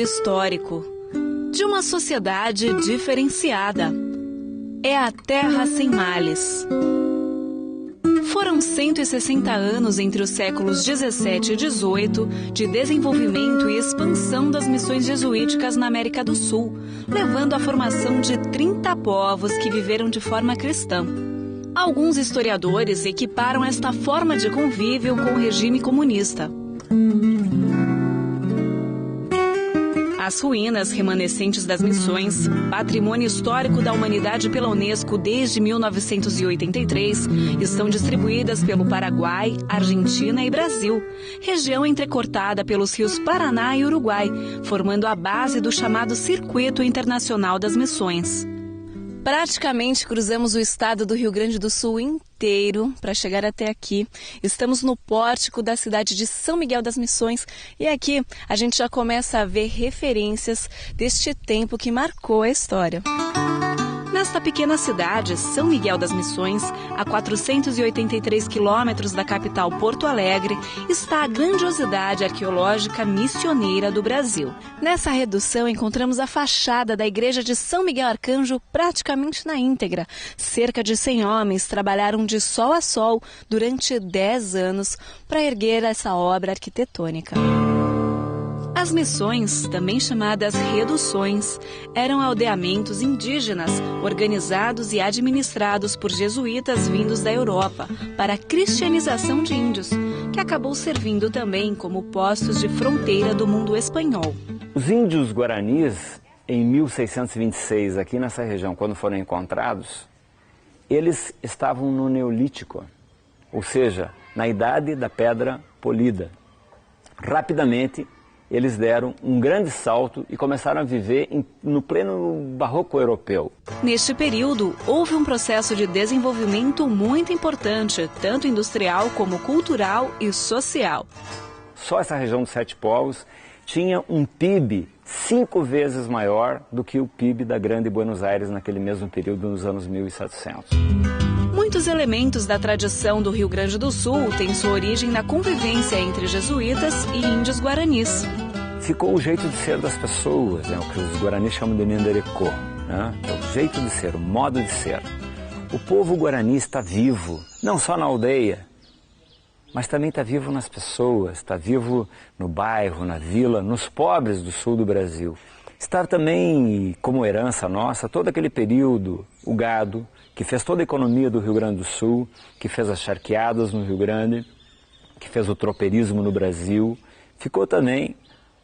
histórico de uma sociedade diferenciada. É a Terra Sem Males. Foram 160 anos entre os séculos 17 e 18 de desenvolvimento e expansão das missões jesuíticas na América do Sul, levando à formação de 30 povos que viveram de forma cristã. Alguns historiadores equiparam esta forma de convívio com o regime comunista. As ruínas remanescentes das missões, patrimônio histórico da humanidade pela Unesco desde 1983, estão distribuídas pelo Paraguai, Argentina e Brasil, região entrecortada pelos rios Paraná e Uruguai, formando a base do chamado Circuito Internacional das Missões. Praticamente cruzamos o estado do Rio Grande do Sul inteiro para chegar até aqui. Estamos no pórtico da cidade de São Miguel das Missões e aqui a gente já começa a ver referências deste tempo que marcou a história. Nesta pequena cidade, São Miguel das Missões, a 483 quilômetros da capital Porto Alegre, está a grandiosidade arqueológica missioneira do Brasil. Nessa redução encontramos a fachada da igreja de São Miguel Arcanjo praticamente na íntegra. Cerca de 100 homens trabalharam de sol a sol durante 10 anos para erguer essa obra arquitetônica. As missões, também chamadas reduções, eram aldeamentos indígenas organizados e administrados por jesuítas vindos da Europa para a cristianização de índios, que acabou servindo também como postos de fronteira do mundo espanhol. Os índios guaranis, em 1626, aqui nessa região, quando foram encontrados, eles estavam no Neolítico, ou seja, na idade da pedra polida. Rapidamente, eles deram um grande salto e começaram a viver no pleno barroco europeu. Neste período, houve um processo de desenvolvimento muito importante, tanto industrial como cultural e social. Só essa região dos Sete Povos tinha um PIB 5 vezes maior do que o PIB da Grande Buenos Aires naquele mesmo período, nos anos 1700. Muitos elementos da tradição do Rio Grande do Sul têm sua origem na convivência entre jesuítas e índios guaranis. Ficou o jeito de ser das pessoas, o que os guaranis chamam de nenderecô, né? É o jeito de ser, o modo de ser. O povo guarani está vivo, não só na aldeia, mas também está vivo nas pessoas, está vivo no bairro, na vila, nos pobres do sul do Brasil. Está também, como herança nossa, todo aquele período, o gado, que fez toda a economia do Rio Grande do Sul, que fez as charqueadas no Rio Grande, que fez o tropeirismo no Brasil. Ficou também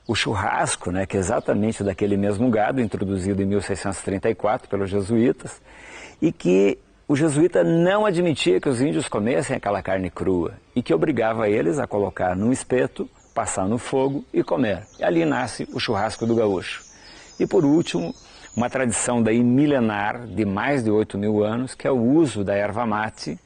o churrasco, que é exatamente daquele mesmo gado, introduzido em 1634 pelos jesuítas, e que o jesuíta não admitia que os índios comessem aquela carne crua, e que obrigava eles a colocar num espeto, passar no fogo e comer. E ali nasce o churrasco do gaúcho. E por último, uma tradição daí milenar, de mais de 8.000 anos, que é o uso da erva mate,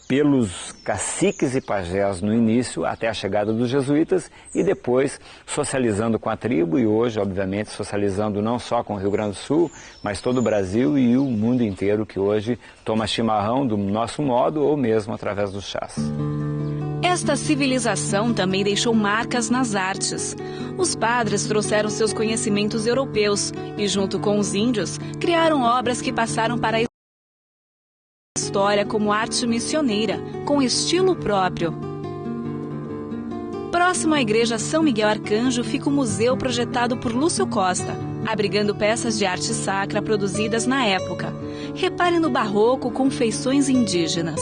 pelos caciques e pajés no início, até a chegada dos jesuítas, e depois socializando com a tribo, e hoje, obviamente, socializando não só com o Rio Grande do Sul, mas todo o Brasil e o mundo inteiro, que hoje toma chimarrão do nosso modo, ou mesmo através dos chás. Esta civilização também deixou marcas nas artes. Os padres trouxeram seus conhecimentos europeus e, junto com os índios, criaram obras que passaram para a história como arte missioneira, com estilo próprio. Próximo à igreja São Miguel Arcanjo fica o museu projetado por Lúcio Costa, abrigando peças de arte sacra produzidas na época. Repare no barroco com feições indígenas.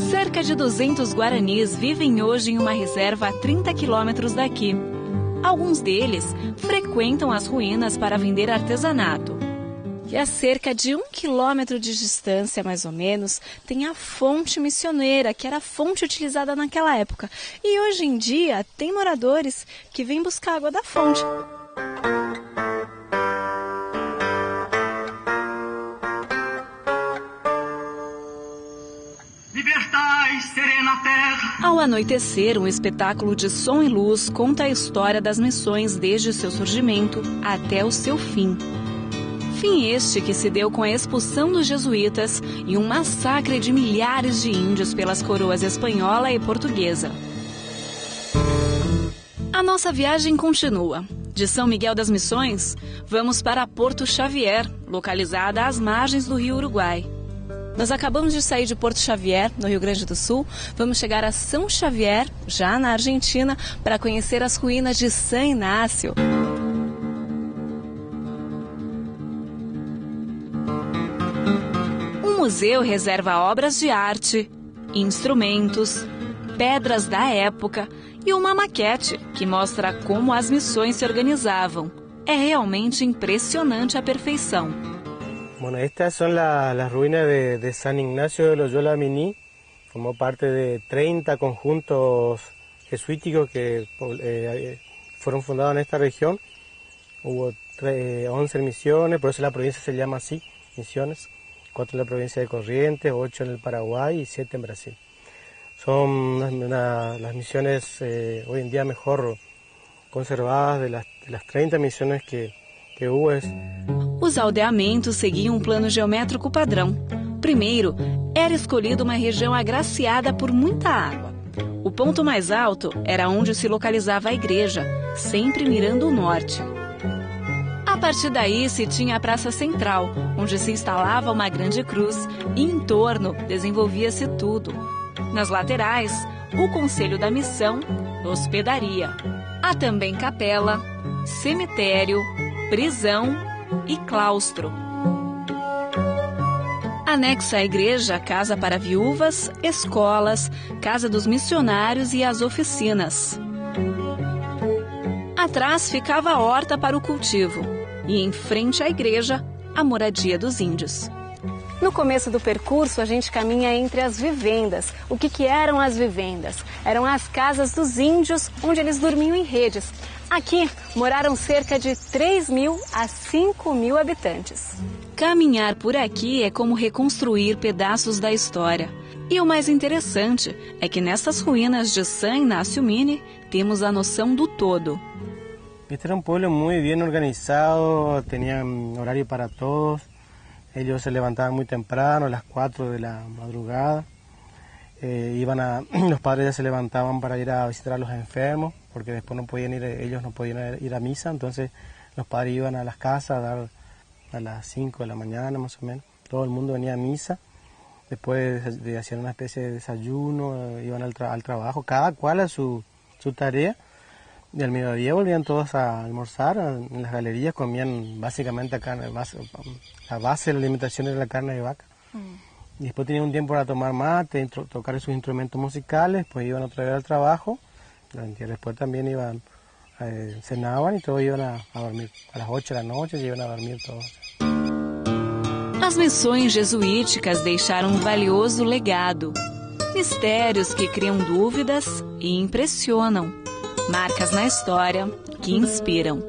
Cerca de 200 guaranis vivem hoje em uma reserva a 30 quilômetros daqui. Alguns deles frequentam as ruínas para vender artesanato. E a cerca de 1 quilômetro de distância, mais ou menos, tem a fonte missioneira, que era a fonte utilizada naquela época. E hoje em dia tem moradores que vêm buscar água da fonte. Ao anoitecer, um espetáculo de som e luz conta a história das missões desde seu surgimento até o seu fim. Fim este que se deu com a expulsão dos jesuítas e um massacre de milhares de índios pelas coroas espanhola e portuguesa. A nossa viagem continua. De São Miguel das Missões, vamos para Porto Xavier, localizada às margens do Rio Uruguai. Nós acabamos de sair de Porto Xavier, no Rio Grande do Sul. Vamos chegar a São Xavier, já na Argentina, para conhecer as ruínas de San Inácio. O museu reserva obras de arte, instrumentos, pedras da época e uma maquete que mostra como as missões se organizavam. É realmente impressionante a perfeição. Bueno, estas son las ruinas de San Ignacio de Loyola Miní. Formó parte de 30 conjuntos jesuíticos que fueron fundados en esta región. Hubo 11 misiones, por eso la provincia se llama así, misiones. 4 en la provincia de Corrientes, 8 en el Paraguay y 7 en Brasil. Son las misiones hoy en día mejor conservadas de las 30 misiones que hubo. Os aldeamentos seguiam um plano geométrico padrão. Primeiro, era escolhida uma região agraciada por muita água. O ponto mais alto era onde se localizava a igreja, sempre mirando o norte. A partir daí se tinha a Praça Central, onde se instalava uma grande cruz e em torno desenvolvia-se tudo. Nas laterais, o Conselho da Missão, hospedaria. Há também capela, cemitério, prisão e claustro. Anexa à igreja, casa para viúvas, escolas, casa dos missionários e as oficinas. Atrás ficava a horta para o cultivo e em frente à igreja, a moradia dos índios. No começo do percurso, a gente caminha entre as vivendas. O que eram as vivendas? Eram as casas dos índios, onde eles dormiam em redes. Aqui moraram cerca de 3.000 a 5.000 habitantes. Caminhar por aqui é como reconstruir pedaços da história. E o mais interessante é que nessas ruínas de San Ignacio Miní temos a noção do todo. Este era un pueblo muy bien organizado, tenían horario para todos. Ellos se levantaban muy temprano, a las 4 de la madrugada. Los padres ya se levantaban para ir a visitar a los enfermos, porque después ellos no podían ir a misa, entonces los padres iban a las casas a dar a las 5 de la mañana más o menos. Todo el mundo venía a misa, después hacían una especie de desayuno, iban al trabajo, cada cual a su tarea. Y al mediodía volvían todos a almorzar, en las galerías comían básicamente carne, la base de la alimentación era la carne de vaca. Y después tenían un tiempo para tomar mate, tocar sus instrumentos musicales, pues iban otra vez al trabajo, después también cenaban y todos iban a dormir. A las 8 de la noche se iban a dormir todos. As missões jesuíticas deixaram um valioso legado. Mistérios que criam dúvidas e impressionam. Marcas na história que inspiram.